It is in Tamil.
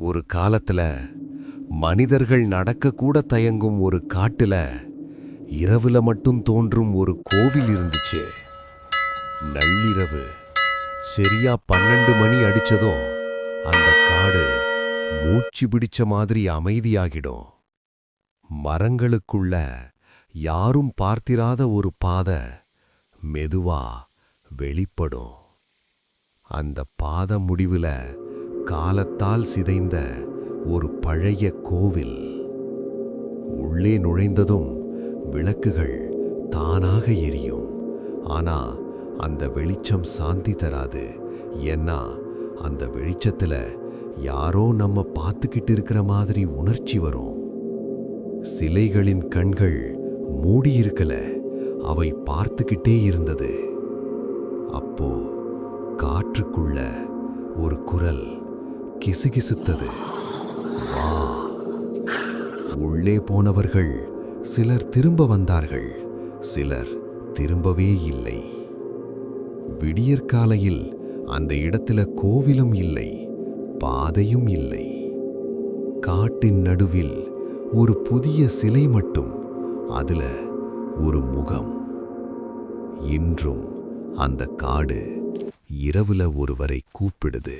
ஒரு காலத்துல மனிதர்கள் நடக்க கூட தயங்கும் ஒரு காட்டுல இரவுல மட்டும் தோன்றும் ஒரு கோவில் இருந்துச்சு. நள்ளிரவு சரியா 12 மணி அடிச்சதும் அந்த காடு மூச்சு பிடிச்ச மாதிரி அமைதியாகிடும். மரங்களுக்குள்ள யாரும் பார்த்திராத ஒரு பாதை மெதுவா வெளிப்படும். அந்த பாத முடிவுல காலத்தால் சிதைந்த ஒரு பழைய கோவில். உள்ளே நுழைந்ததும் விளக்குகள் தானாக எரியும். ஆனா அந்த வெளிச்சம் சாந்தி தராது. ஏன்னா அந்த வெளிச்சத்துல யாரோ நம்ம பார்த்துக்கிட்டு இருக்கிற மாதிரி உணர்ச்சி வரும். சிலைகளின் கண்கள் மூடியிருக்கல, அவை பார்த்துக்கிட்டே இருந்தது. அப்போ காற்றுக்குள்ள ஒரு குரல் கிசுகிசுத்தது. வா. உள்ளே போனவர்கள் சிலர் திரும்ப வந்தார்கள், சிலர் திரும்பவே இல்லை. விடியற்காலையில் அந்த இடத்துல கோவிலும் இல்லை, பாதையும் இல்லை. காட்டின் நடுவில் ஒரு புதிய சிலை மட்டும், அதுல ஒரு முகம். இன்றும் அந்த காடு இரவுல ஒருவரை கூப்பிடுது.